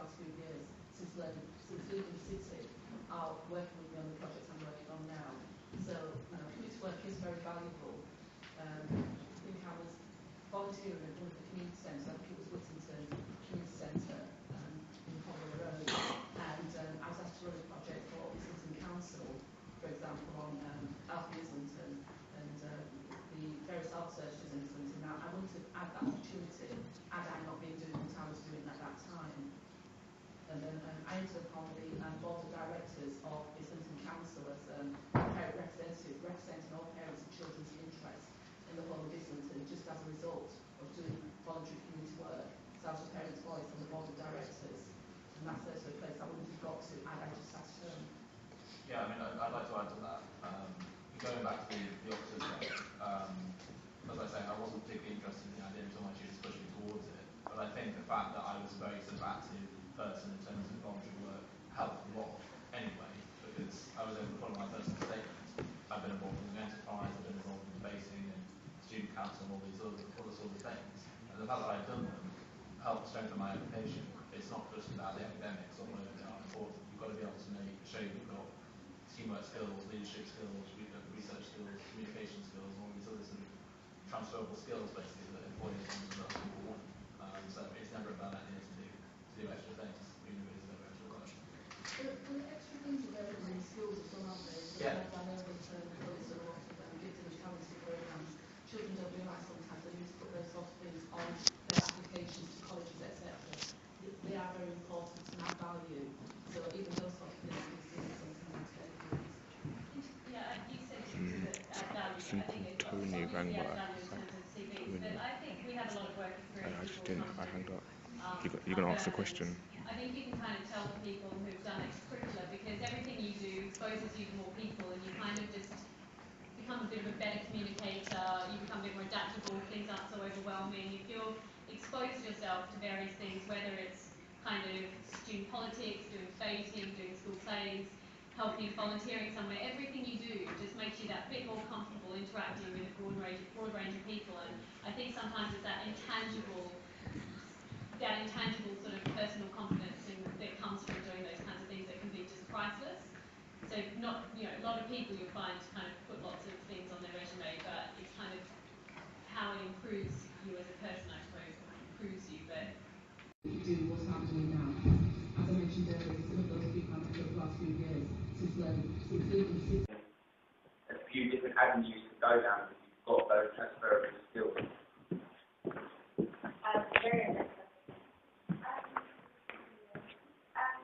last few years since leaving the city are working with me on the project I'm working on now. So, community work is very valuable. I think I was volunteering at one of the community centres, I think it was Whittington Community Centre in Hollow Road, and I was asked to run a project for Islington Council, for example, on Alpha Islington and the various art searches in Islington. Now, I wouldn't have had that opportunity had I not been doing what I was doing at that time. And then I ended up on the board of directors of Islington Council as parent representative, representing all parents and children's interests in the whole of Islington, just as a result of doing voluntary community work. So I was a parent's voice on the board of directors, and that's also a place I wouldn't have got to had I just sat at home. Yeah, I mean, I'd like to add to that. Going back to the opposite side, as I say, I wasn't particularly interested in the idea until my students pushed me towards it. But I think the fact that I was a very sort of active person in terms of voluntary work helped a lot anyway, because I was able to put on my personal statement. I've been involved in an enterprise, I've been involved in debating and student council and all these other sort of things. And the fact that I've done them helped strengthen my application. It's not just about the academics, although they are important. You've got to be able to show you've got teamwork skills, leadership skills, research skills, communication skills, and all these other sort of transferable skills basically that employers want to people want. So it's never about that need to do extra things, even if it is a bit of extra work. The extra things available in schools as well, aren't they? So Yeah. I know that because of a lot of gifted and talented programs, children don't realise sometimes they need to put those sort of things on their applications to colleges, etc. They are very important and add value. So even those sort of things need to be something that's very good. Yeah, you said that add value. I think it's obviously add value in terms of CVs, but I think we have a lot of work experience. I just didn't. I hung up. You're going to ask the question. I think you can kind of tell the people who've done extracurricular, because everything you do exposes you to more people, and you kind of just become a bit of a better communicator. You become a bit more adaptable. Things aren't so overwhelming. If you're exposed yourself to various things, whether it's kind of student politics, doing feting, doing school plays, helping, volunteering somewhere, everything you do just makes you that bit more comfortable interacting with a broad range of people. And I think sometimes it's that intangible sort of personal confidence that comes from doing those kinds of things that can be just priceless. So not, a lot of people you'll find kind of put lots of things on their resume, but it's kind of how it improves you as a person, I suppose, or improves you. But you do what's happening now. As I mentioned earlier, some of those people I've met over the last few years since leaving the city. A few different avenues to go down if you've got those transferable skills. Very interesting.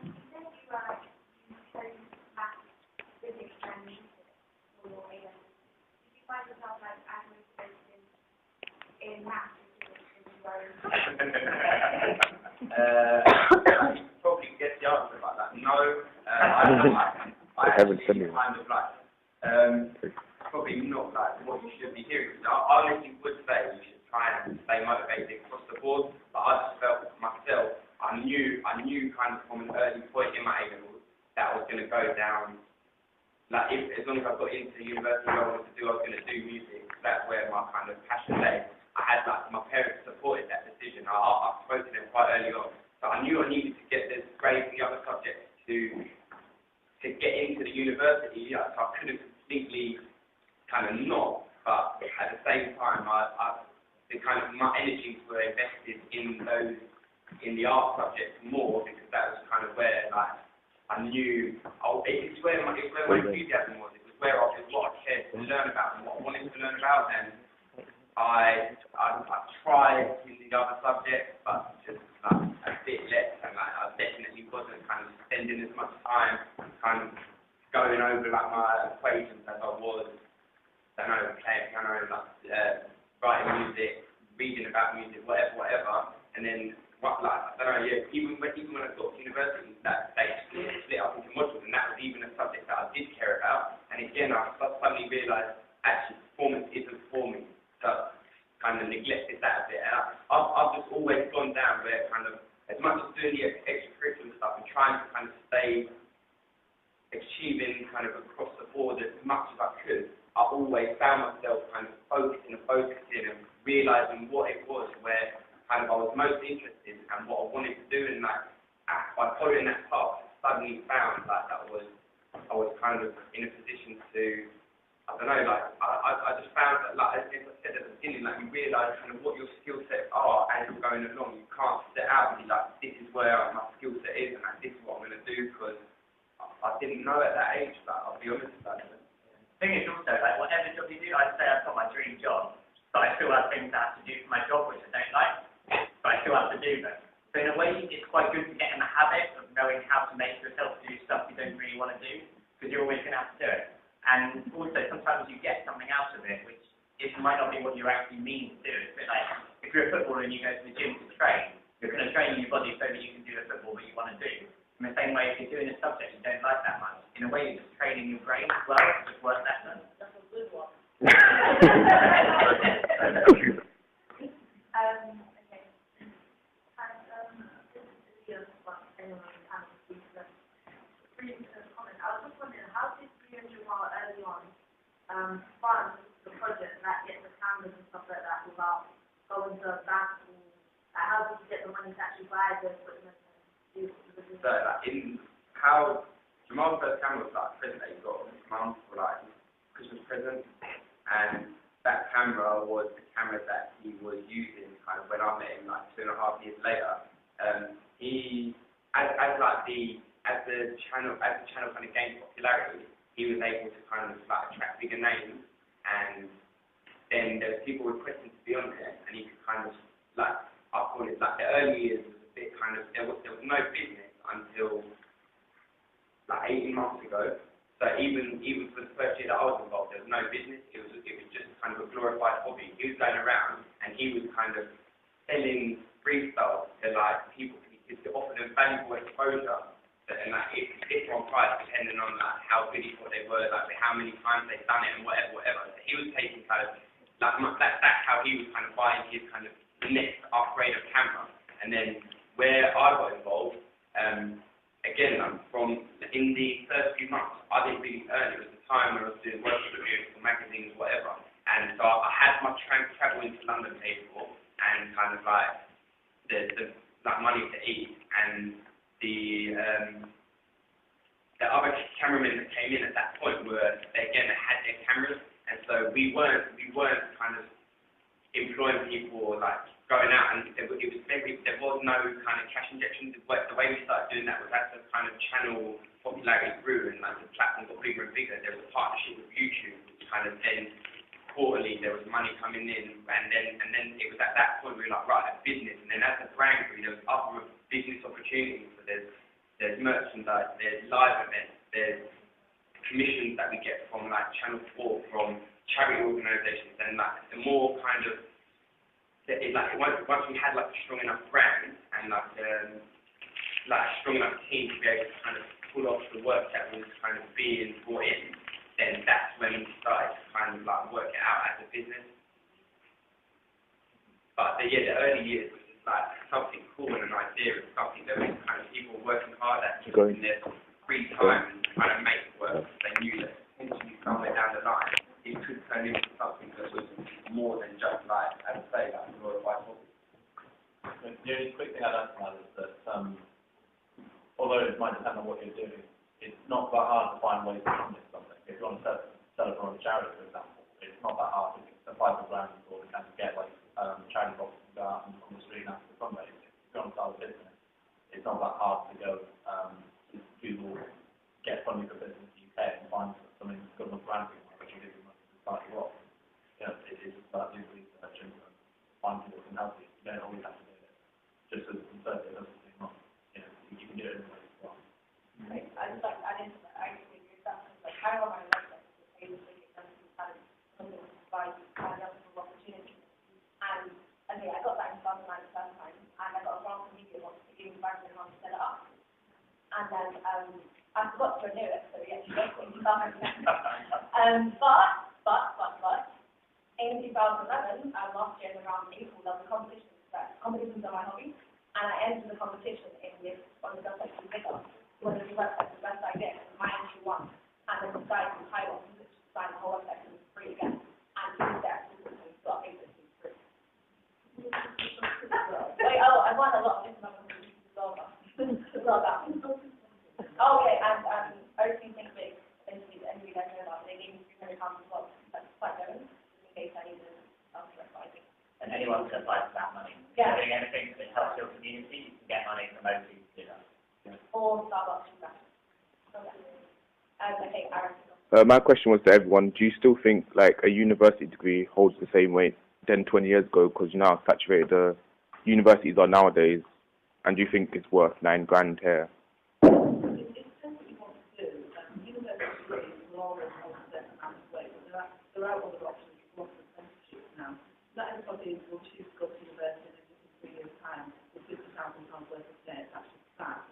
You said you chose maths, physics, and music for your A-levels. Did you find yourself actually interested in maths and You probably get the answer about that. No, I haven't kind of probably not what you should be hearing. I honestly would say you should try and stay motivated across the board, but I just felt myself, I knew kind of from an early point in my A-levels that I was going to go down, as long as I got into university, I was going to do music. That's where my kind of passion lay. I had my parents supported that decision. I spoke to them quite early on, so I knew I needed to get the grades in the other subjects to get into the university. So I couldn't completely kind of not, but at the same time, my energies were invested in the art subjects more, because that was kind of where I knew it's where my enthusiasm was. It was where what I cared to learn about and what I wanted to learn about, and I tried in the other subjects, but just a bit less, and I definitely wasn't kind of spending as much time kind of going over my equations as I was, playing piano, writing music, reading about music, whatever, and then even when I got to university, that they split up into modules, and that was even a subject that I did care about. And again, I suddenly realised actually performance isn't for me, so kind of neglected that a bit. And I've just always gone down where kind of, as much as doing the extracurricular stuff and trying to kind of stay achieving kind of across the board as much as I could, I always found myself kind of focusing and realising what it was where kind of I was most interested and what I wanted to do, and by following that path, I suddenly found like that I was kind of in a position to, I don't know, like I just found that, like as I said at the beginning, like you realise kind of what your skill sets are as you're going along. You can't set out and be like, this is where my skill set is, and like, this is what I'm going to do, because I didn't know at that age. Like, I'll be honest about it. The thing is also, like, whatever job you do, I'd say I've got my dream job, but I still have things I have to do for my job which I don't like, but I still have to do them. So in a way, it's quite good to get in the habit of knowing how to make yourself do stuff you don't really want to do, because you're always going to have to do it. And also, sometimes you get something out of it, which it might not be what you actually mean to do. It's a bit like, if you're a footballer and you go to the gym to train, you're going to train your body so that you can do the football that you want to do. In the same way, if you're doing a subject you don't like that much, in a way you're just training your brain as well, to just work better. That's a good one. Fund the project, like get the cameras and stuff like that without going to a bank, or like, how did you get the money to actually buy the equipment and do the business? So like in how Jamal's first camera was like a present that he got from his mum for like his Christmas present, and that camera was the camera that he was using kind of when I met him like 2.5 years later. He as the channel kind of gained popularity, he was able to kind of like attract bigger names, and then there was people requesting to be on there, and he could kind of like, I call it like the early years was a bit kind of, there was no business until like 18 months ago. So even for the first year that I was involved, there was no business. It was just kind of a glorified hobby. He was going around and he was kind of selling freestyles to like people to offer them valuable exposure. And like it's on price depending on like how good he thought they were, like how many times they've done it and whatever. So he was taking kind of like that's how he was kind of buying his kind of next upgrade of camera. And then where I got involved, again from in the first few months I didn't really earn. It was the time when I was doing work reviews for magazines, whatever. And so I had my travel into London paid for, and kind of like the like money to eat, and the other cameramen that came in at that point were, they had their cameras, and so we weren't kind of employing people like going out, and there was no kind of cash injection. The way we started doing that was as the kind of channel popularity grew and like the platform got bigger and bigger. There was a partnership with YouTube, which kind of then quarterly there was money coming in, and then it was at that point we were like, right, a business. And then as the brand grew, there was other business opportunities. So there's merchandise, there's live events, there's commissions that we get from like Channel 4, from charity organisations, and like the more kind of once we had like a strong enough brand and like a strong enough team to be able to kind of pull off the work that was kind of being brought in, then that's when we started to kind of like work it out as a business. But the early years was just like something cool and an idea, and something that was kind of people working hard at in their free time and trying to make it work. They knew that potentially somewhere down the line it could turn into something that was more than just like, as I say, like a glorified hobby. The only quick thing I'd add to that is that although it might depend on what you're doing, it's not that hard to find ways to fund something. If you want to sell it for a charity, for example, it's not that hard to apply for grants or to kind of get like charity boxes to go out on the street and ask for fundraising. If you want to start a business, it's not that hard to go to Google, get funding for business in the UK and find something government granting which will give you money to start you off. You know, it's just about doing research and find people who can help you. You don't always have to do it just as a conservative. Doesn't mean not. You know, you can do it in ways as well. I just like add into that. I think yourself like how am I like that? I was thinking something to provide for opportunity. And okay, I got that in 2009 the first time, and I got a grant from media once to give me back and how to set it up. And then I forgot to renew it, so we actually got things done. But in 2011, last year around April, there was a competition. Competitions are my hobby, and I entered the competition in this on the website to pick up. One of the websites the best idea, and my entry won. And then the guy from Taiwan who just designed the whole website and it was free again. And he was there to got basically free. Wait, I won a lot of different numbers as well, but it's not that very keen to do that. Or Starbucks investment. Okay, Aaron. My question was to everyone, do you still think like a university degree holds the same weight than 20 years ago, because you know how saturated the universities are nowadays, and do you think it's worth £9,000 here? It depends what you want to do. University degrees will always hold a certain amount of weight, but there are other options. Lots of apprenticeships now. Not everybody will choose to go to university in 3 years' time with £50,000 worth of debt. That's just that.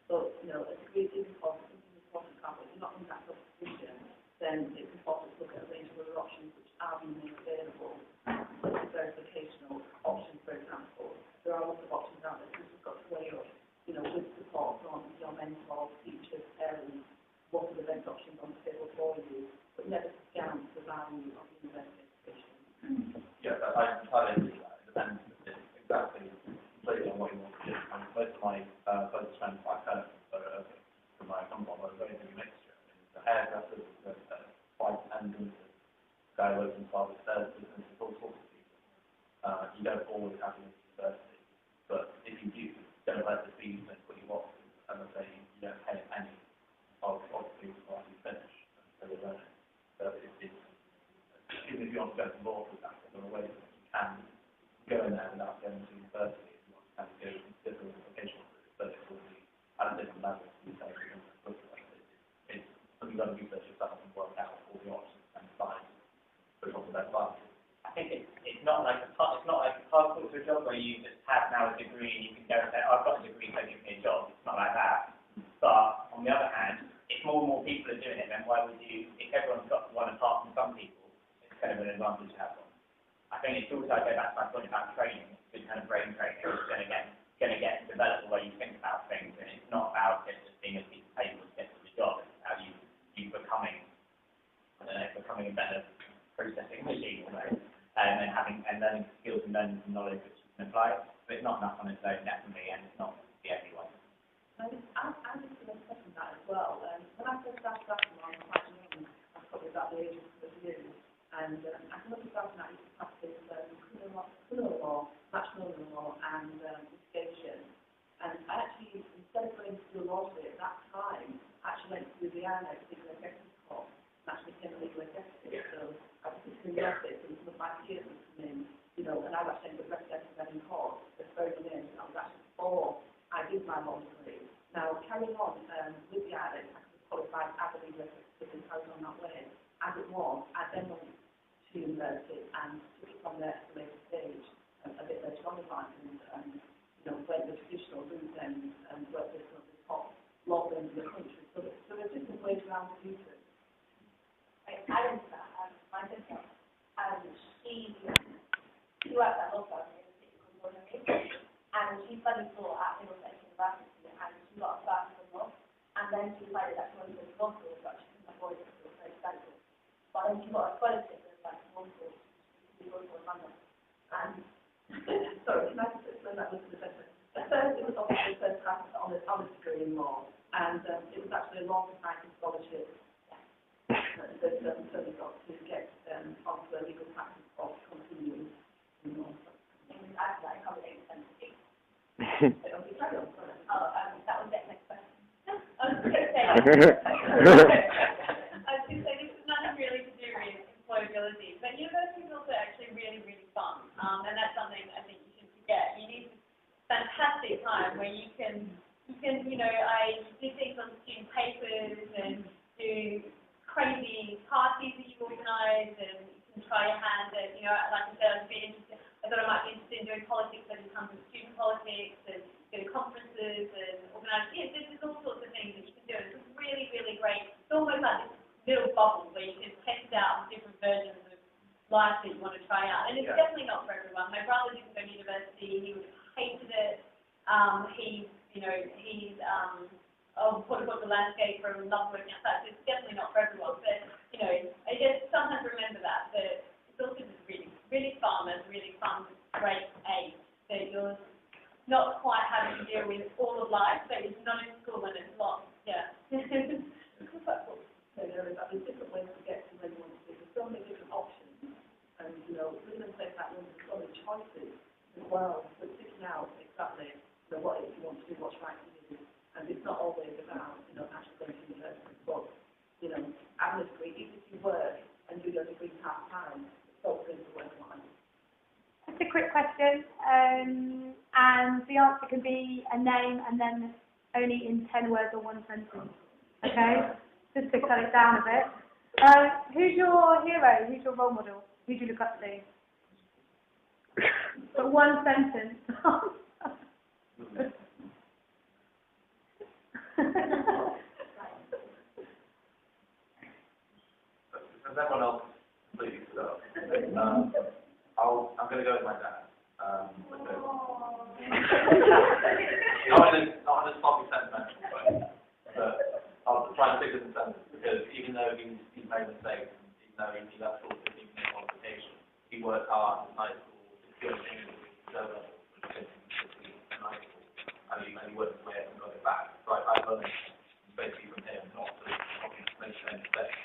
But you know, a degree is important. Something important to have. If you're not in that sort of position, then it's important to look at a range of other options which are being made available. Such as verificational options, for example. There are lots of options out there. You've got to weigh up, you know, with support from your mentors, teachers, parents, what are the best options on the table for you, but never discount the value of university education. Yeah, I entirely agree with that. It depends exactly completely on what you want to do. I mean, most of my close friends like her, from my company, are going to do mixture. The hairdressers, the white and the guy who works in private services, and all sorts of people. You don't always have to go to university, but if you do, don't let the fees then put you off. And I say you don't pay a penny of fees until you finish, so you're learning. So even if you want to go to law, for example, there are ways that you can go in there without going to university. If you want to kind of go to different vocational routes, but it will be at a different level. It's something you've got to research yourself and work out all the options and decide which one's the best one. I think it's not like a passport to a job where you just have now a degree and you can go and say, oh, I've got a degree, so give me a job. It's not like that. But on the other hand, if more and more people are doing it, then why would you, if everyone's got one apart from some people, it's kind of an advantage to have one. I think it's also, I go back to my point about training, it's kind of brain training, it's going to get developed the way you think about things, and it's not about it just being a piece of paper to get to the job, it's about you becoming, I don't know, becoming a better processing machine almost, and learning skills and learning some knowledge which you can apply. But it's not enough on its own, definitely, and it's not for everyone. I'm just going to question that as well. When I first started out, I was quite young. I was probably about the age of you. And I can look at that and I used to practice criminal law, matrimonial law, and litigation. And I actually, instead of going to do law at that time, I actually went to the INEX legal executive course and actually became a legal executive. So I was sitting in the office and some of my peers would come in, you know, and I was actually representing them in court. They're very in. I was actually before I did my law degree. Now, carrying on with the INEX, I could have qualified as a legal executive and carried on that way. As it was, I then went to university and took it from there to the later stage, a bit later on in life, and you know, went the traditional route and worked with some of the top law firms in the country. So there are different ways around to do it. Aaron, my sister, she works at law firm in the city called Boroughs, and she studied law at Islington University, and she got a first in law, and then she decided that she wanted to go to law school, but she couldn't afford it because it was very expensive. But then she got a scholarship to like law school, she go to London. And sorry, can I just explain that a little bit better? At first, it was obviously the first class on a degree in law, and it was actually a law society scholarship that we got to get onto a legal practice course to continue in law. After that, I covered it extensively. Okay, carry on, sorry. Oh, that was the next question. I was going to say, this is nothing really to do with employability, but university is also actually really, really fun, and that's something I think you should forget. You need this fantastic time where you can, you know, I do things on student papers and do crazy parties that you organise, and you can try your hand at, you know, like I said, I thought I might be interested in doing politics, so you come to student politics and go to conferences and organise. Yeah, there's all sorts of things that you can do. It's really, really great. It's almost like this little bubble where you can test out different versions of life that you want to try out. And it's definitely not for everyone. My brother didn't go to university. He would have hated it. He's put the landscape from love working outside. So it's definitely not for everyone. But, you know, I guess sometimes remember that it's also just really, really fun and really fun, great age that you're not quite having to deal with all of life, but it's not in school and it's lots. Yeah. There's different ways to get to where you want to be. There's so many different options, and you know, within a place like London, there's so many choices as well. So picking out exactly, you know, what it is you want to do, what's right a name and then only in 10 words or one sentence. Okay? Just to cut it down a bit. Who's your hero? Who's your role model? Who do you look up to? But one sentence. Does everyone else please? I'm going to go with my dad. Not in a sloppy sentimental way, but I'll try to stick with the sentence because even though he's made mistakes, even though he left school with a qualification, he worked hard in high school to go to level, which is in high school, and he worked his way up and got it back. So I learned basically from him not to make the same mistakes.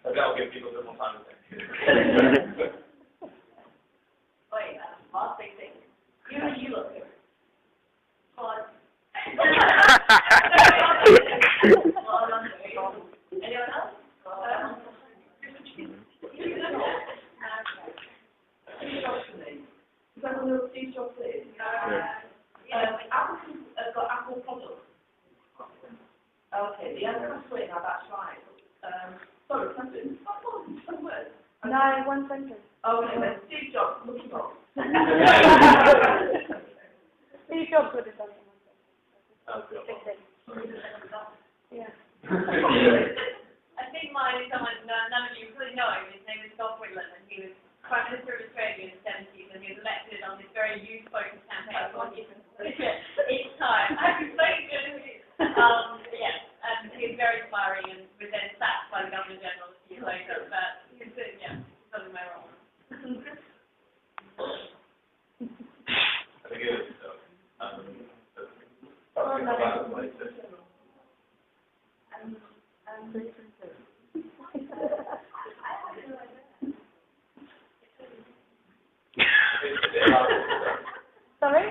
Maybe I'll give people a bit more time to think. Wait, last big thing. You look good. Well, anyone else? Is that a little Steve Jobs thing? Apple have got Apple products. Okay, the other one, that's right. Sorry, sentence. One word. No, one sentence. Okay, then Steve Jobs, looking up. Steve Jobs would have done it in one sentence. Yeah. I think mine is someone none of you really know. His name is Bob Whitlam, and he was Prime Minister of Australia in the 70s, and he was elected on this very youth-focused campaign each time. I was very good. Yes, and he was very inspiring and was then sacked by the Governor General a few years later, but he doesn't my role. I think it is. Sorry?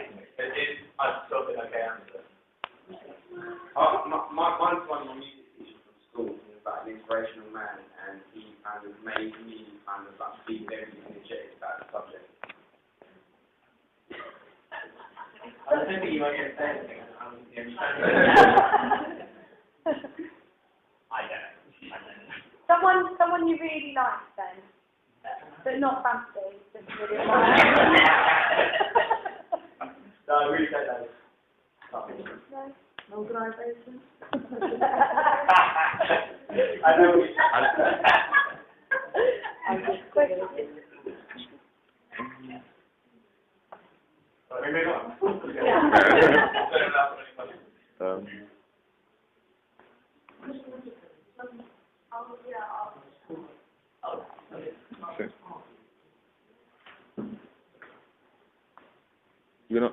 I've spoken okay answer. Mine's one of my music teachers from school. He was like an inspirational man, and he kind of made me kind of like be very energetic about the subject. I don't think you might get to say anything. I don't. Someone you really like then, but not fancy, just really like. No, I really don't know. No? Organisation? I know what we move on. You're not.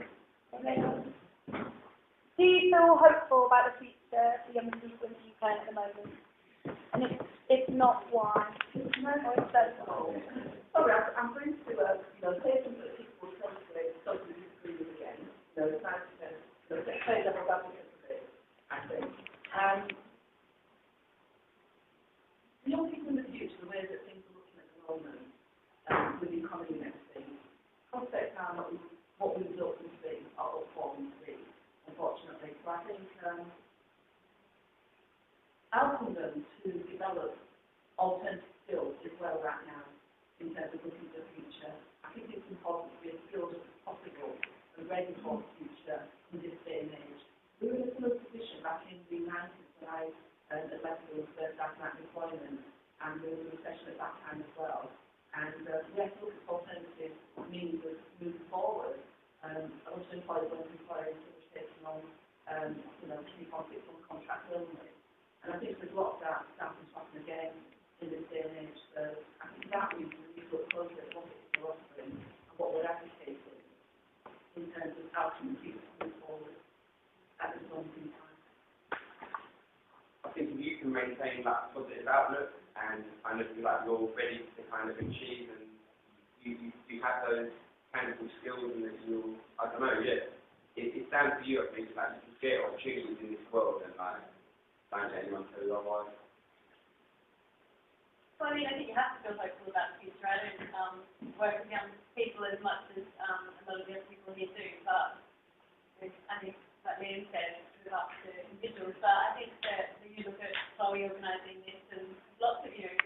Do you feel hopeful about the future for young people in the UK at the moment? And if not, why? Sorry, I'm going to say something that people will totally disagree with again. It's nice to say that about it, I think. Young people in the future, the way that things are looking at the moment, with the economy and everything, prospects are not what we would look to see or what we see, unfortunately. So I think helping them to develop alternative skills is where we're at now in terms of looking to the future. I think it's important to be as skilled as possible and ready for the future in this day and age. We were in a similar position back in the 90s when I left the first academic employment, and there was a recession at that time as well. And we have to look at alternative means of moving forward. A lot of employers were taking on, keep on fixed-on contract only. And I think there's a lot of that starting to happen again in this day and age. So I think that we need to look closer at what it's offering and what we're advocating in terms of how to move forward at this moment in time. I think if you can maintain that positive outlook and kind of feel like you're ready to kind of achieve and you have those tangible skills and that you'll, I don't know, it's down to you, I think, like you can get opportunities in this world and like, don't let anyone tell you otherwise. So I mean, I think you have to feel hopeful about the future. I don't work with young people as much as a lot of young people here do, but I think, like Liam said, it's up to individuals. But I think that when you look at Chloe organising this and lots of reasons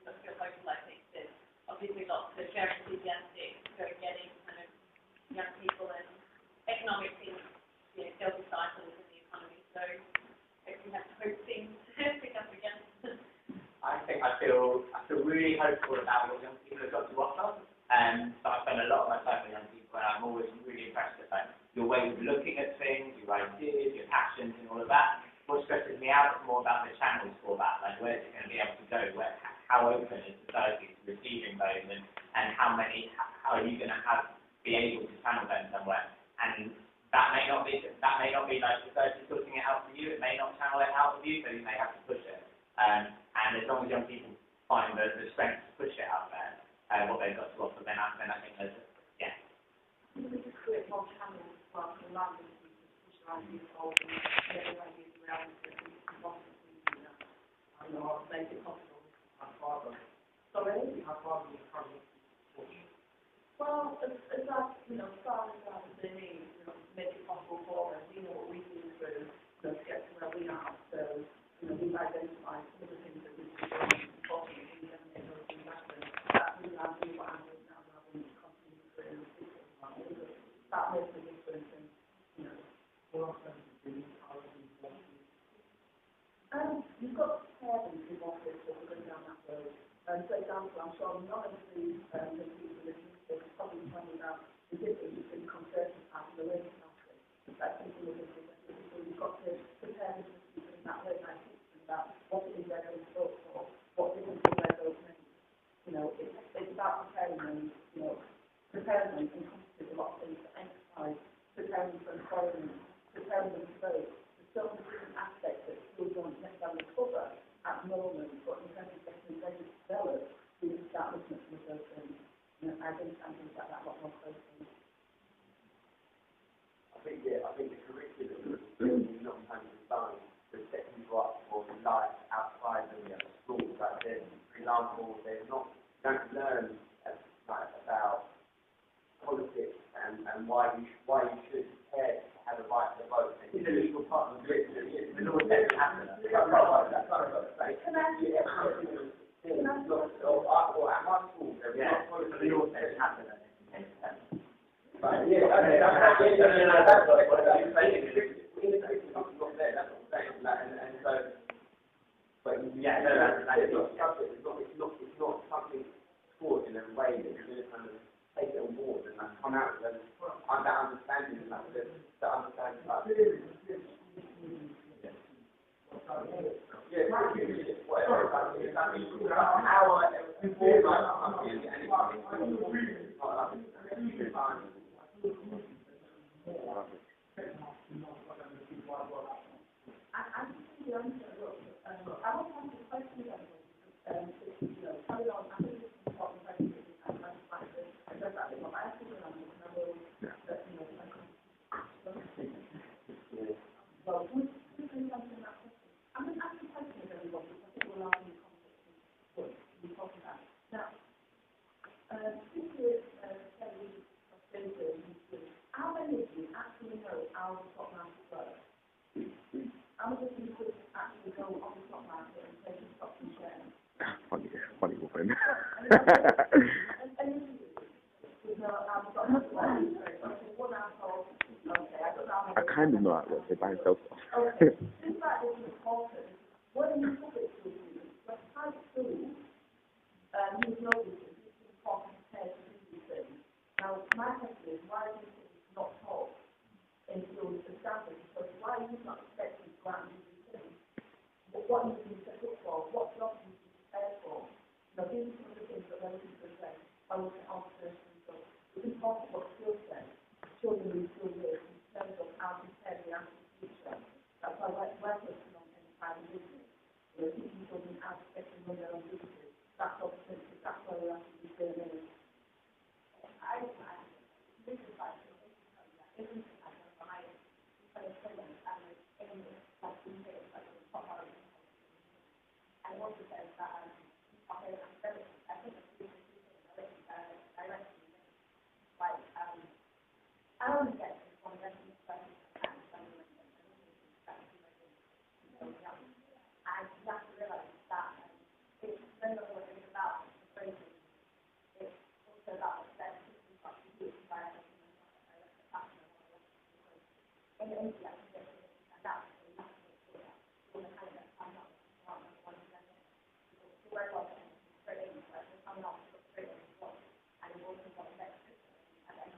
to feel hopeful, I think there's obviously lots of very enthusiastic for getting kind of young people and economic things, healthy cycles in the economy. So we have to hope things pick up again. I feel really hopeful about what young people have got to offer. So I spend a lot of my time with young people, and I'm always really impressed at your way of looking at things, your ideas, your passions, and all of that. What stresses me out is more about the channels for that. Like, where is it going to be able to go? How open is society to receiving those, and how are you going to be able to channel them somewhere? And that may not be like society sorting it out for you. It may not channel it out for you, so you may have to push it. And as long as young people find the strength to push it out there, what they've got to offer, then I think there's, yeah. You need to create more channels for allowing people to push their ideas forward and get their ideas around and make it possible. Sorry? Well, as far as they need, make it possible for us, what we've been through, to get to where we are. So, we've identified some of the things that we've been important and then make those things happen. That we now do what I'm doing now rather than continue through that makes a difference and, you've got parents who want this sort of going down that road. For example, I'm sure none of the people in the future are probably talking about the difference between conservative party and the Labour Party. That's something we're going to do. You've got to prepare the people in that way, like about what it is they're going to vote for, what difference their vote makes. It's about preparing them, preparing them encompasses a lot of things to emphasise, preparing them for employment, preparing them to vote. There's so many different aspects that schools don't necessarily cover at the moment, but in terms of getting ready to develop, we need to start looking at some of those things. I think things like that a lot more closely. I think the curriculum is not kind of designed to set people up for life outside of school. Like, for example, you don't learn about politics and why you should care to have a right to vote. It's a legal part of the curriculum. It's an always happen. Can at my school, there's not politics that happen. Right, yeah, that's what I'm saying. It's not there, that's what I'm saying. And so, but yeah, it's not something taught in a way that you're going to kind of take it on board and come out with that understanding and that understanding. Yeah, whatever. How I inform something and it's not how many of you actually know how the stock market works? How many of you could actually go on the stock market and take stocks and shares? Funny woman. I kind of know how it works. They buy and sell stuff. Okay. Things like this is important. What do you public schools do? When private schools, you know this is important to do these things. Now, my question is, why do you think it's not taught in schools to standard? Because why are you not expected to go out and do these things? What need to be set up for? What jobs need to be prepared for? These are some of the things that we're looking to say. I look at observation and stuff. It's important what skill set children need to do in terms of how to prepare the future. That's why we're focusing on enterprise business. Teaching children how to get and run their own businesses. That's opportunity. That's where we have to be doing it. This is like, I want to say that in the intellect, and that's the one of kind of I'm not one of them. The word was straight in, but I'm not straight in one, and it also got next to it, and then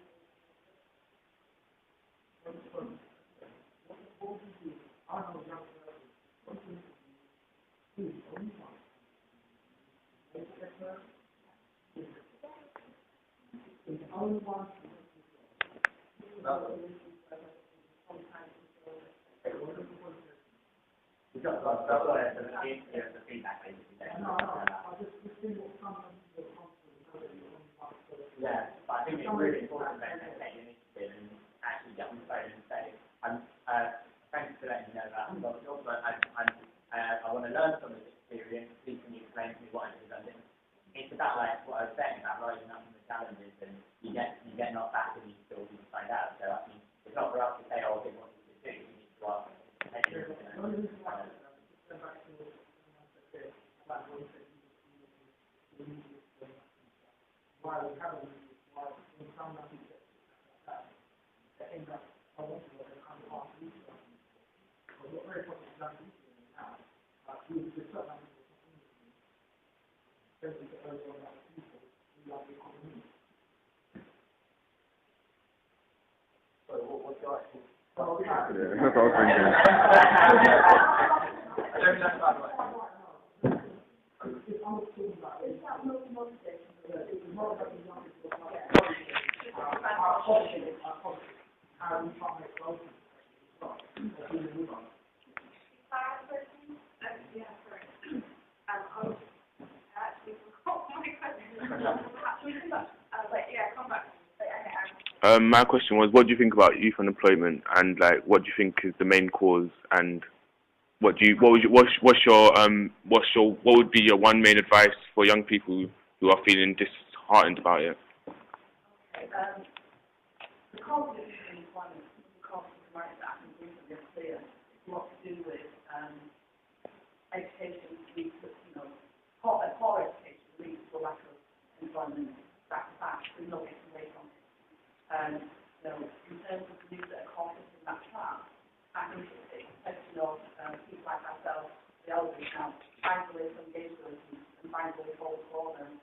the feedback basically. Yeah, but I think it's really important that they take the initiative and actually get on the phone and say, thanks for letting me know that I've got a job, but I want to learn from this experience. Please can you explain to me what it is I'm doing? It's about like what I was saying about rising up from the challenges, and you get knocked back and you still need to find out. So I mean, it's not for us to say, oh, this is what you should do. You need to ask. That's what I was thinking. My question was, what do you think about youth unemployment, and like, what do you think is the main cause, and what would be your one main advice for young people who are feeling disheartened about it? The cause of employment, the cause of the market that I think is clear, it's what to do with education leads to, poor education leads to a lack of employment, back to back, there's no getting away from it. In terms of the youth that are caught up in that trap, I think it's a question of people like ourselves, the elders now, find ways to engage with them and find ways forward for them.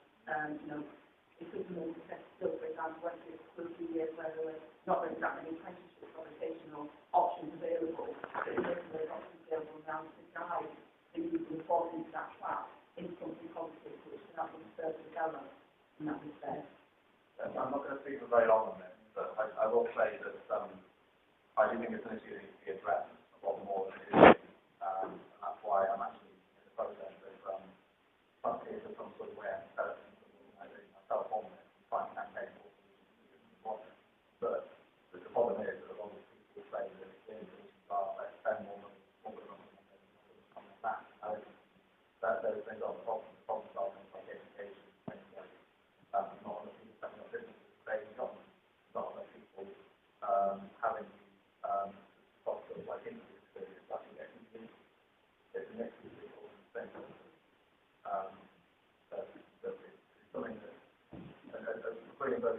It doesn't mean that still, for example, went through 2 years where there were not really that many apprenticeships or vocational options available, but it's making those options available now to guide the youth who fall into that trap into something positive, which can help them further develop in that respect. I'm not going to speak for very long on this, but I will say that I do think it's an issue that needs to be addressed a lot more than it is, and that's why I'm actually in the process of trying to see if there's some sort of way I'm developing some organisation myself on this and trying to campaign for it. But the problem is that a lot of people say that the solutions are let's spend more money on that. Those things are the problem. The problems are things like education, things like not enough people setting up businesses, creating jobs, not enough people having sort of like industry experience, actually getting into it. It's a mix of people and things. It's something that bringing those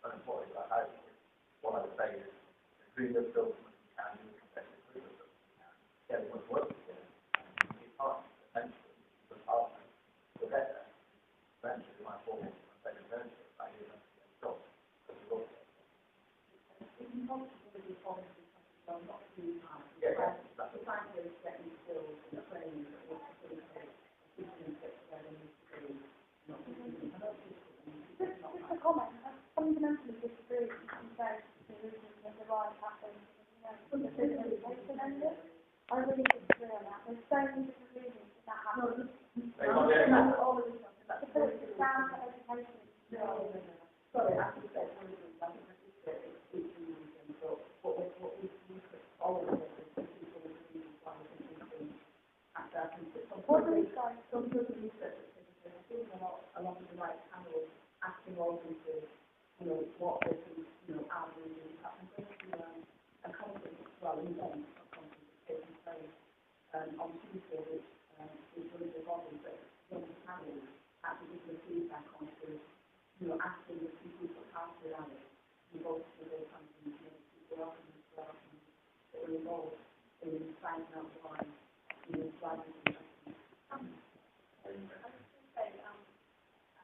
unemployed, what I would say is agree with those you can do competitive agree with those you can. Get everyone's work together. It's hard, essentially, it's hard to get there. Eventually, my form of second internship, I hear them to get a job as a result. It's impossible to be positive, not too hard. Yeah, The fact is getting skills and training that will facilitate teaching and where they need to be, not Just a comment. I fundamentally disagree with you say the reason that the rise happened. The education ended. I really disagree on that. There's so many different reasons that happened. all of this stuff. Because it's down to education. Sorry, I actually said one of the things I think it's teaching reasons, but what we always say is people with reasons why we think things after I think that some people research it, there's a lot of the right channels asking all of them to, what they think, our reasons happen. A conference, well, an event, a conference is taking place on Tuesday, which is one of the bodies that young families actually give the feedback on to, asking the people how to run it. You go to those companies, people often involved in finding out why you know, driving to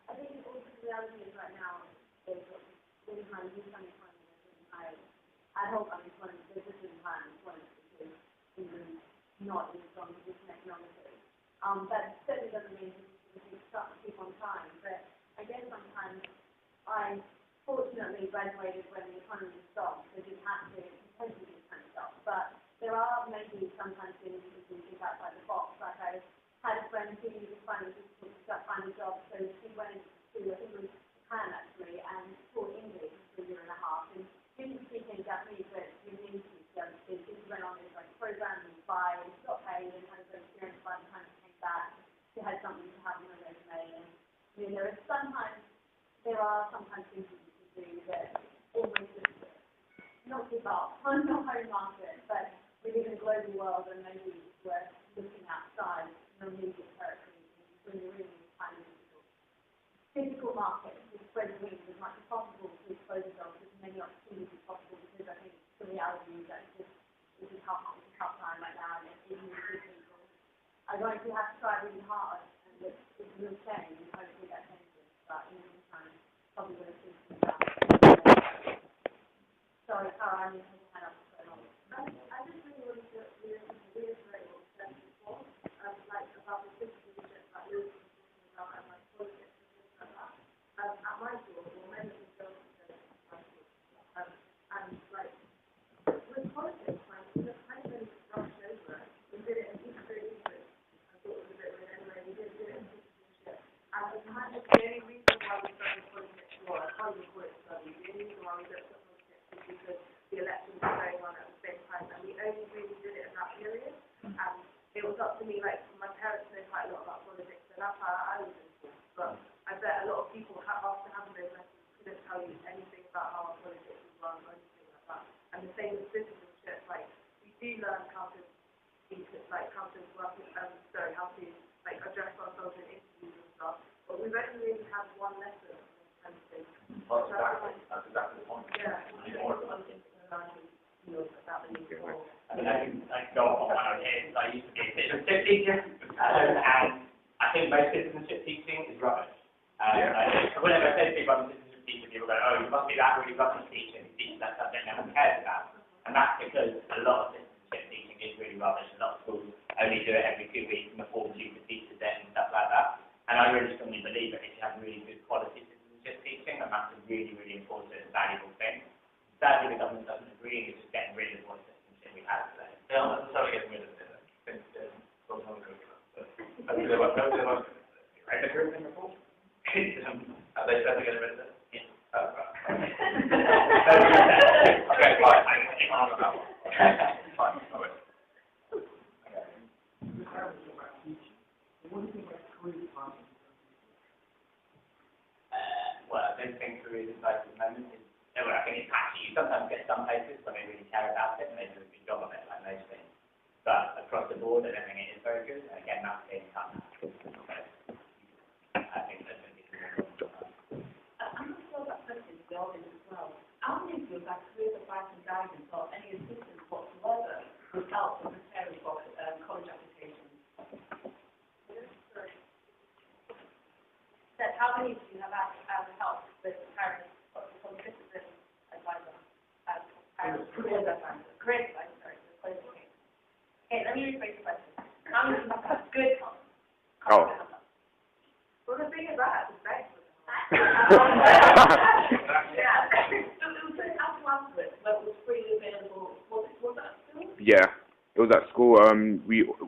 I think also the reality is right now is really high youth unemployment, really high adult unemployment, there's just really high unemployment because England's not in a strong position economically. That certainly doesn't mean we should start to keep on trying, but I guess sometimes I fortunately graduated when the economy stopped, so just had to potentially just kind of stop. But there are maybe sometimes things you can think outside the box, like I had a friend who was finding it difficult to find a job, so she went to, I think it was Japan actually, and taught English for a year and a half, and she didn't speak any Japanese, but she was English, so she went on this like program and she got paid and had a good experience by the time she came back. She had something to have in her resume, and you know, there are sometimes things that you can do that almost just not give up on the home market, but we live in a global world and maybe it's worth looking outside your immediate territory when you're in these kind of difficult markets to spread wings as much as possible to expose yourself to as many opportunities as possible, because I think the reality is that it's a tough time right now, and even with good people are going to have to try really hard, and it's a real shame, and hopefully that changes, but in the meantime, probably going to see some stuff. Sorry, Cara, I need to hand up for a moment. I just really wanted to reiterate what you said before, like about the citizenship, like we were talking about, and like politics and things like that. At my school, or many of the girls at my school, and like with politics, like we just kind of brushed over it. We did it in history, but I thought it was a bit weird anyway. We did it in citizenship, and the kind of the only reason why we studied politics, well, I can't even call it study. The only reason why we looked at politics is because the elections were going on at the same time, and we only really did it in that period. And it was up to me, like, my parents know quite a lot about politics, and that's how I was in school. But I bet a lot of people, after having those lessons, couldn't tell you anything about how our politics was run or anything like that. And the same with citizenship, like, we do learn how to like, how to work, how to, like, address ourselves in interviews and stuff. But we've only really had one lesson on this kind of thing. Well, that's exactly the point. Yeah. I mean, I can go off on one of his. I used to be a citizenship teacher, and I think most citizenship teaching is rubbish. Whenever I say to people I'm a citizenship teacher, people go, oh, you must be that really rubbish teacher who teaches that subject no one cares about. And that's because a lot of citizenship teaching is really rubbish. A lot of schools only do it every 2 weeks and afford you to teach it and stuff like that. And I really strongly believe that if you have really good quality citizenship teaching, then that's a really, really important and valuable thing. Sadly, the government doesn't agree, it's just getting rid of what citizenship we have today. They're not necessarily getting rid of it. I think there's some other curriculum. They won't read the curriculum report? Have they said they're getting rid of it? Yeah. Oh, right. Okay, fine. I can keep on with that one. Fine, I will. Well, I don't think career advice at the moment is, well, I think it's patchy. You sometimes get some places where they really care about it and they do a good job of it, like most things. But across the board, I don't think it is very good. And again, that's being cut. So, I think there's going to be some more. I'm not sure that question is the audience as well. Our interview that career advice and guidance or any assistance whatsoever would help in preparing for college applications. That how many of you have asked help with preparing for citizen advisor? Career advisor. Okay, let me rephrase the question. How many of you have had good help? Oh. Well, the thing is that is very good. Yeah. So it was very hard to answer it, but it was freely available. Was that school? Yeah, it was at school.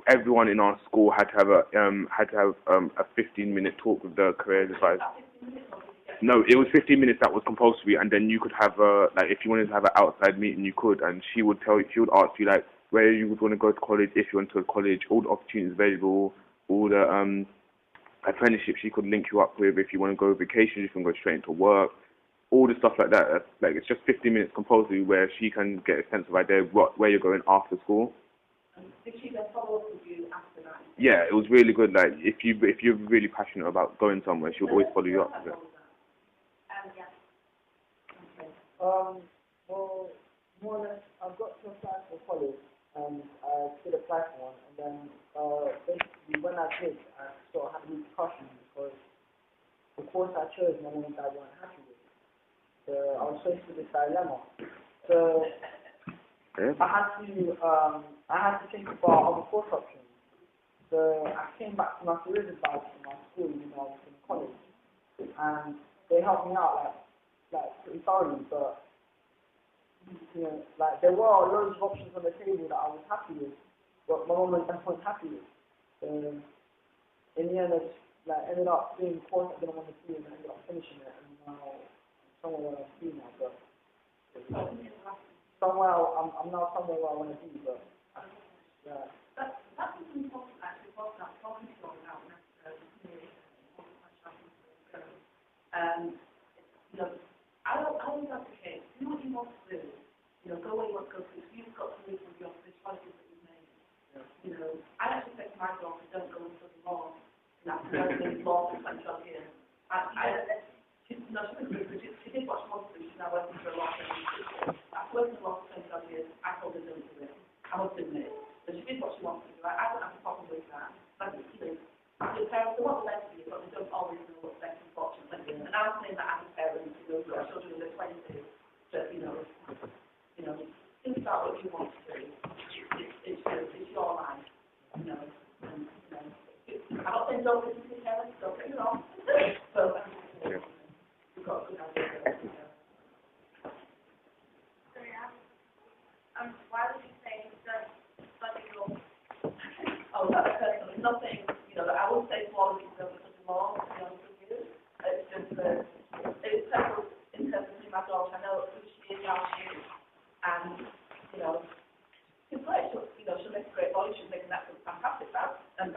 Everyone in our school had to have a 15-minute talk with the careers advisor. No, it was 15 minutes that was compulsory, and then you could have like if you wanted to have an outside meeting, you could, and she would ask you like where you would want to go to college, if you went to college, all the opportunities available, all the apprenticeships she could link you up with, if you want to go vacation, you can go straight into work, all the stuff like that. Like it's just 15 minutes compulsory where she can get a sense of idea where you're going after school. Did she then follow up with you after that? Yeah, it was really good. Like if you're really passionate about going somewhere, she would always follow you up with it. Yeah. Well, more or less, I've got to apply for college, and I did apply for one, and then basically when I did, I sort of had repercussions because the course I chose, my mum and dad weren't happy with. So I was faced with this dilemma. So I had to think about other course options. So I came back to my careers advisor in my school, you know, in college, and they helped me out like pretty thoroughly. But you know, like there were loads of options on the table that I was happy with, but my mum and dad weren't happy with. In the end, I just ended up doing the course I didn't want to do, and I ended up finishing it, and now somewhere where I do now. But somewhere I'm now somewhere where I want to be. But yeah. That's something important actually. What's not talking to you about you know, I always advocate, do what you want to do. You know, go where you want to go to. You've got to live with your choices that you've made. Yeah. You know, I actually said to my daughter, don't go and study law. And I've been in law for 20 years. She did what she wanted to do. She's now working for a law firm. I've worked in law for 20 years. I told her don't do it. I must admit it. But she did what she wanted to do. I don't have a problem with that. But, you know, your parents, they want the best for you, but they don't always know what's best, unfortunately. And I'm saying that as a parent, you know, who've got children in their 20s, that, you know, think about what you want to do. It's your life, you know. And, you know, I'm not saying don't listen to your parents, don't get me wrong. So, you've got a good idea. Why would you say don't study law? Oh, that's personal. It's nothing, you know, that I would say to all of you don't study law, to be honest with you. It's just it's personal in terms of my daughter. I know who she is, how she is. And, you know, she's great. She'll make a great lawyer. She'll make an absolute fantastic barrister, and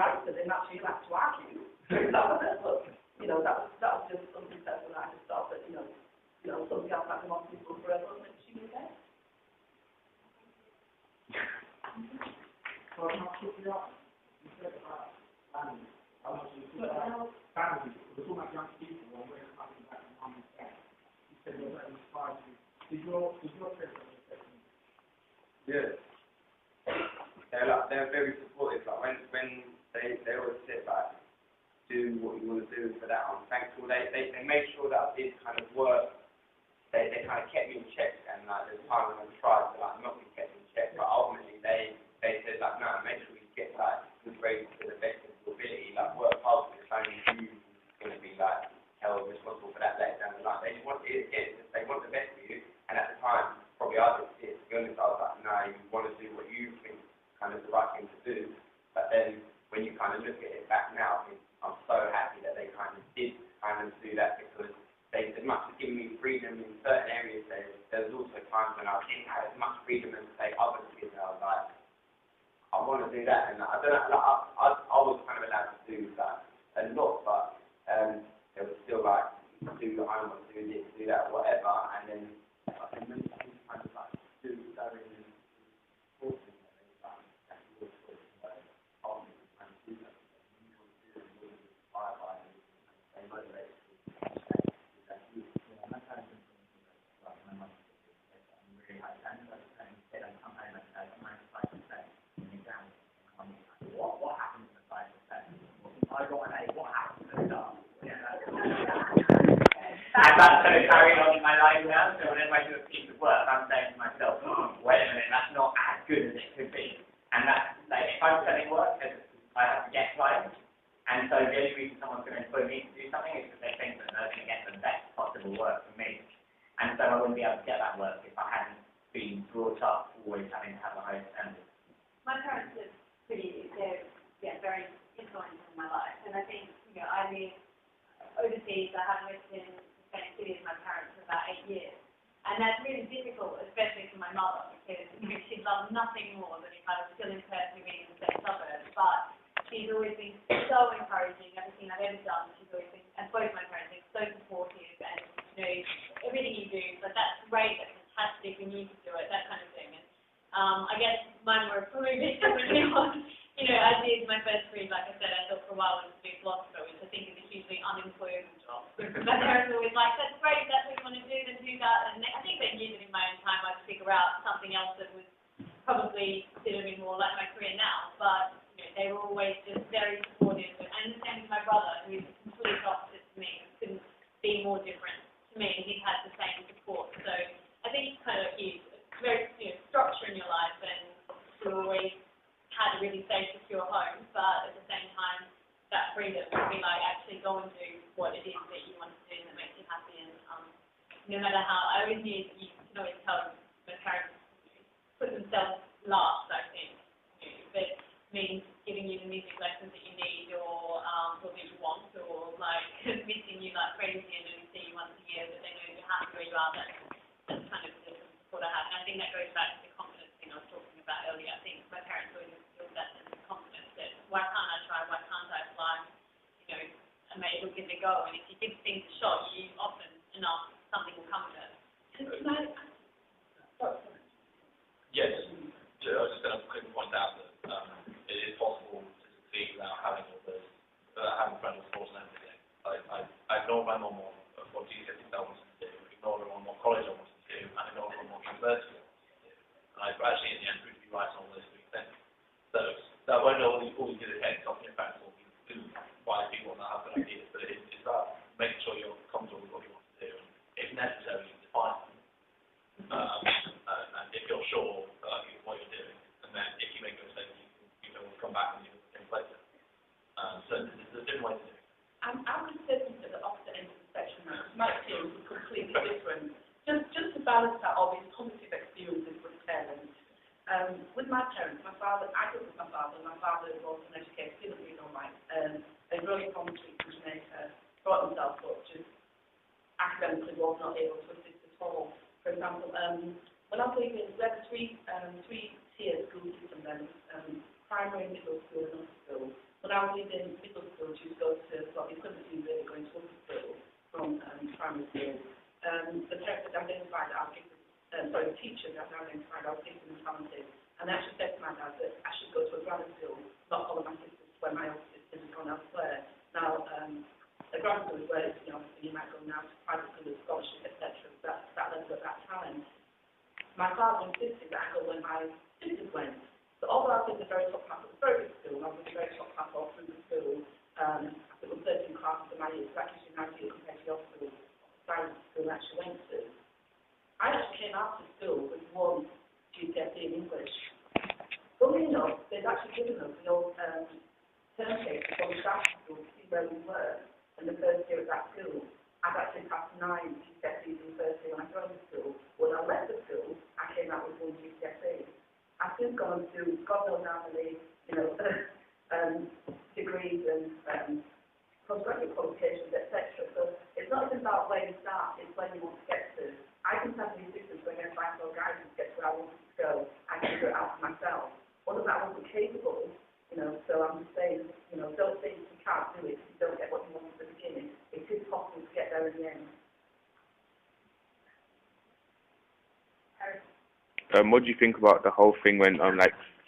actually you have to argue. But, you know, that was just something personal that I just thought that, you know, something else might come on people forever, and she was there. So I'm not sure you said about families. I want you to talk about families. We're talking about young people and where it's coming back from mum and dad. You said you're very inspired to. Did your parents have any questions? Yeah. They're very supportive. Like when they always said like, do what you want to do for that. I'm thankful. They made sure that I did kind of work. They kind of kept me in check, and like there's times when I tried to like not be kept in check, but ultimately they said like no, make sure you get like good grades to the best of your ability, like work hard because only you going to be like held responsible for that later down the line. They just want it again, they want the best for you, and at the time probably I didn't see it. To be honest, I was like no, you want to do what you think kind of the right thing to do, but then when you kind of look at it back now, I'm so happy that they kind of did kind of do that because they as much as giving me freedom in certain areas, there was also times when I didn't have as much freedom as say other kids, and I was like, I want to do that, and I don't know, like, I was kind of allowed to do that a lot, but there was still like, do the homework, do this, do that, whatever, and then I think many things kind of like do going in forcing them, like, that's your choice, like, ultimately kind of do that, you want to do it, you want to inspire by it, and they motivate you. What happens to 5%? I got an A. What happens to that? I'm about to carry on in my life now, so whenever I do a piece of work, I'm saying to myself, wait a minute, that's not as good as it could be. And that's, like, if I'm selling work, I have to get clients, and so the only reason someone's going to employ me to do something is because they think that they're going to get the best possible work from me. And so I wouldn't be able to get that work if I hadn't been brought up always having to have a high standard. My parents are very influential in my life, and I think, you know, I live overseas. I haven't lived in the same city as my parents for about 8 years, and that's really difficult, especially for my mother, because, you know, she'd love nothing more than if I was still in Perth living in the same suburbs, but she's always been so encouraging. Everything I've ever done, she's always been, and both my parents are so supportive, and, you know, everything you do, but that's great, that's fantastic, we need to do it, that kind of thing. And I guess mine were probably a bit differently on. You know, I did my first degree, like I said, I thought for a while I was to do philosophy, which I think is a hugely unemployable job. My parents were always like, that's great, if that's what you want to do, then do that. And I think they knew that in my own time I'd figure out something else that was probably should have been more like my career now, but you know, they were always just very supportive. And the same with my brother, who's the complete opposite to me, couldn't be more different to me. He had the same support. So I think kind of it's very structure in your life, and you always had a really safe, secure home, but at the same time, that freedom to be like actually go and do what it is that you want to do that makes you happy. And no matter how, I always knew that you can always tell my parents put themselves last, I think. If it means giving you the music lessons that you need or that you want, or like missing you like crazy and only see you once a year, but they know you're happy where you are, that's kind of the support I had. And I think that goes back to the confidence thing I was talking about earlier. I think my parents always instilled that sense of confidence that why can't I try, why can't I fly, and maybe we'll give it a go. And if you give things a shot, you often enough something will come of it. Yes, I was just going to quickly point out that it is possible to succeed without having all those, having parental support and everything. I ignored my mum on what GCSE I wanted to do, ignored her on what college I wanted to do, and ignored her on what university I wanted to do. And I actually, in the end, proved to be right on all those three things. So that won't always do the case. Often, in fact, will be wise people that have good ideas, but it's about making sure you're comfortable with what you want to do, and if necessary, define them. And if you're sure what you're doing, and then if you make a mistake, you can always come back and you can think later. So there's a different way to do it. I would say something at the opposite end of the spectrum now. My experience is completely different. Just to balance out all these positive experiences with parents. With my parents, my father, I grew up with my father. My father was an educator, didn't read all right. A really from Jamaica, brought himself up, just academically was not able to assist at all. For example, when I was leaving, we had three-tier school system then, primary, middle school, and upper school. When I was leaving middle school, you go to, well, you couldn't do really going to upper school from primary school. The parents had identified that I was gifted, the teachers had identified I was gifted and talented, and I actually said to my dad that I should go to a grammar school, not follow my sisters where my other sisters had gone elsewhere. Now, a grammar school is where, you might go now to private school with scholarship, etc. That level at that time. My father insisted that I go when my sisters went. So although I was in the very top class of a very good school, I was in the very top class all through the school. I think it was 13 classes in my year, so that gives you an idea compared to your school, the size of the school I actually went to. I actually came out of school with one GCSE in English. Funnily enough, they'd actually given us the old term papers when we started school to see where we were in the first year at that school. I've actually passed 9 GCSEs in the first year when I joined the school. When I left the school, I came out with 1 GCSE. I've since gone to God knows how many, degrees and postgraduate qualifications, etc. So it's not even about where you start, it's where you want to get to. I didn't have any assistance going to find no guidance to get to where I wanted to go. I can figure it out for myself. One of that I wasn't capable, so I'm just saying, don't think you can't do it if you don't get what you want at the beginning. It is possible to get there in the end. What do you think about the whole thing when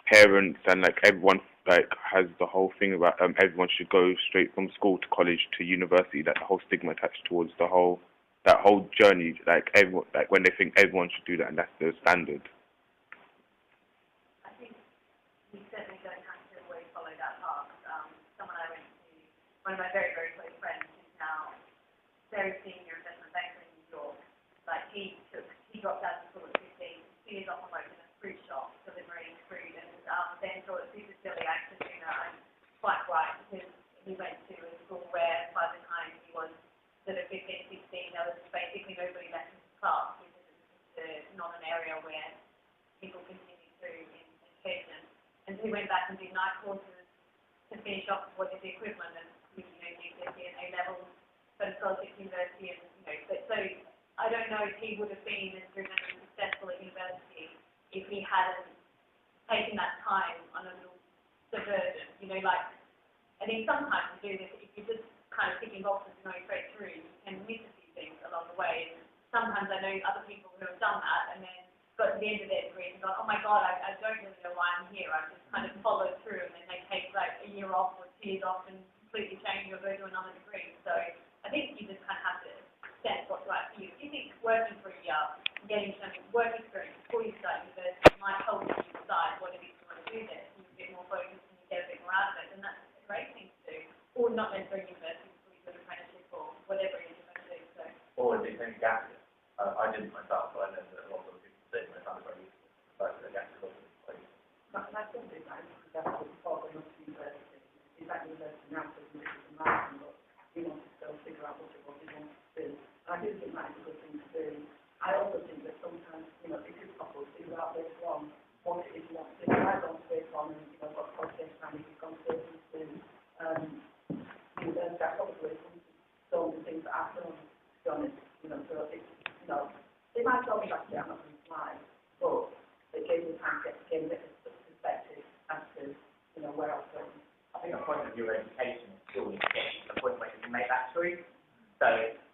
parents and everyone has the whole thing about everyone should go straight from school to college to university, that the whole stigma attached towards that whole journey, everyone, when they think everyone should do that and that's the standard? I think we certainly don't have to always follow that path. Someone I went to, one of my very, very close friends, who's now very senior investment banker in New York, he dropped out of school at 15, 2 years off and worked in a fruit shop delivering fruit, and then thought it was silly actually, and quite right, because he went to a school where by the time he was sort of 15, 16, there was basically nobody left in his class, because it's not an area where people continue through in education. And so he went back and did night courses to finish off what is the equivalent of GCSE and A-levels, but scholarship university, and so I don't know if he would have been as driven and successful at university if he hadn't taken that time on a little diversion. I think sometimes to do this, if you're just kind of ticking boxes and going straight through, you can miss a few things along the way. And sometimes I know other people who have done that and then got to the end of their degree and gone, oh my God, I don't really know why I'm here. I've just kind of followed through, and then they take a year off or 2 years off and completely change or go to another degree. So I think you just kind of have to sense what's right for you. If you think working for a year getting some work experience before you start university might help you decide whether you want to do this. You're a bit more focused and you get a bit more out of it, and that's a great thing to do. Or not necessarily university, before you do an apprenticeship or whatever it is you're going to do. So. Or is it only gap year? I didn't myself, but I know that a lot of people say I found it very useful. But the gap year wasn't quite useful. My son did that, because that's what he thought they must be university. He's at university now, so he's in Islington, but he wanted to go figure out what it was he wanted to do. And I do think that is a good thing to do. I also think that sometimes, it is possible to figure out later on what it is you want to do. I've gone later on and, got qualification and he's gone straight into university. That's obviously some of the things that I've done, to be honest. So it's, they might tell me back to I'm not going to fly, but it gave me time to get a bit of perspective as to, where I was going. I think the point of your education at school is to get you to the point where you can make that choice. So,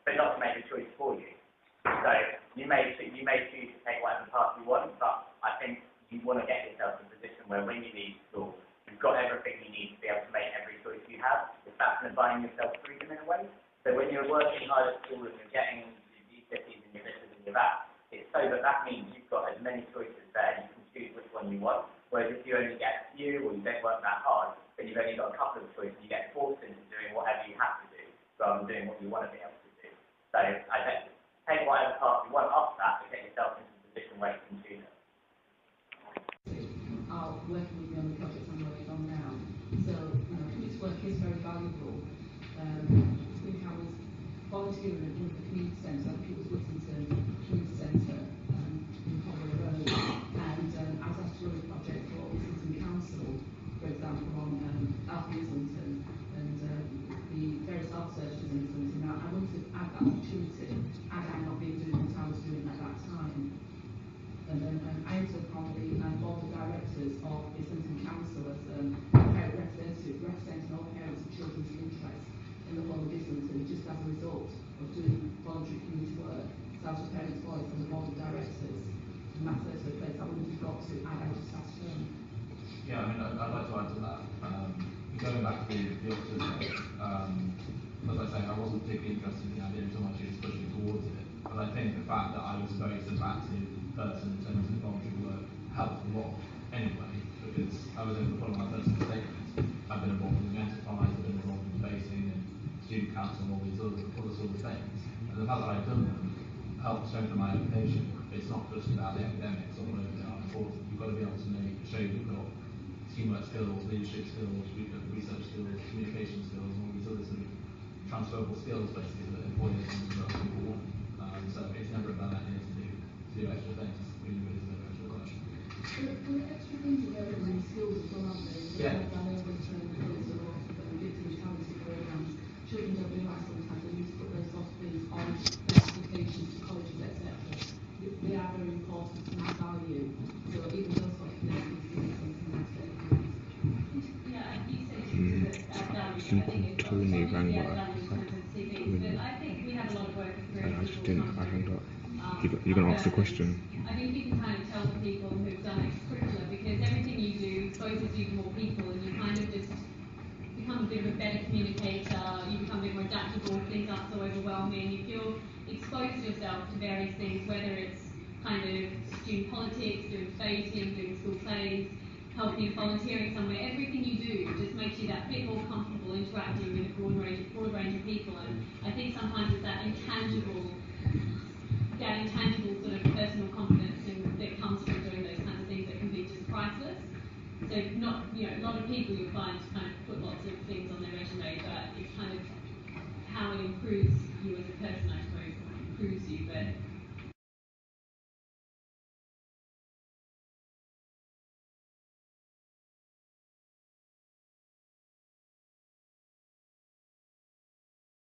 but not to make a choice for you. So you may choose to take whatever path you want, but I think you want to get yourself in a position where when you leave school, you've got everything you need to be able to make every choice you have. If that's going to buy yourself freedom in a way. So when you're working hard at school and you're getting your GCSEs and your this and your that, it's so that means you've got as many choices there, you can choose which one you want. Whereas if you only get a few or you don't work that hard, then you've only got a couple of choices and you get forced into doing whatever you have to do rather than doing what you want to be able to do. So I think take whatever path you want after that to get yourself into a position where you can choose it. Are working with me on the project I'm working on now. So, community work is very valuable. I think I was volunteering at the community centre, I think it was Islington Community Centre in Hollow Road, and I was asked to run a project for Islington Council, for example, on Islington and the various art searches in Islington. Now, I wanted to add that opportunity had I not been doing what I was doing at that time. And then I entered upon the board of directors of Islington Council as parent representative, representing all parents and children's interests in the whole of Islington, just as a result of doing voluntary community work. So I was a parent's voice on the board of directors. And that's also a place I wouldn't have got to add out of staff term. Yeah, I mean, I'd like to add to that. Going back to the officers thing, as I say, I wasn't particularly interested in the idea until my students pushed me towards it. But I think the fact that I was a very sort of active person in terms of voluntary work helped a lot anyway, because I was able to put on my personal statement. I've been involved in the enterprise, I've been involved in debating and student council and all these other sort of things. And the fact that I've done them helped strengthen my education. It's not just about the academics or whatever they are important. You've got to be able to show you've got teamwork skills, leadership skills, research skills, communication skills, and all these other sort of transferable skills basically that employers and people want. So it's never about that need to do extra things. We need to do extra work. The extra things are very many skills as well, aren't they? Yeah. I know with colleagues a lot of gifted and talented programs, children don't realise sometimes they need to put those sort of things on their applications to colleges, etc. They are very important and add value. So even those sort of things is something that's very good. Yeah, you said that value. I think it's Tony rang, but I think we have a lot of work experience. I just didn't. I hung up. You're going to ask the question. I think you can kind of tell people who've done extracurricular, because everything you do exposes you to more people and you kind of just become a bit of a better communicator, you become a bit more adaptable, things aren't so overwhelming, you feel exposed yourself to various things, whether it's kind of student politics, doing debating, doing school plays, helping, volunteering somewhere. Everything you do just makes you that bit more comfortable interacting with a broad range of people. And I think sometimes it's that intangible sort of personal confidence that comes from doing those kinds of things that can be just priceless. So a lot of people you'll find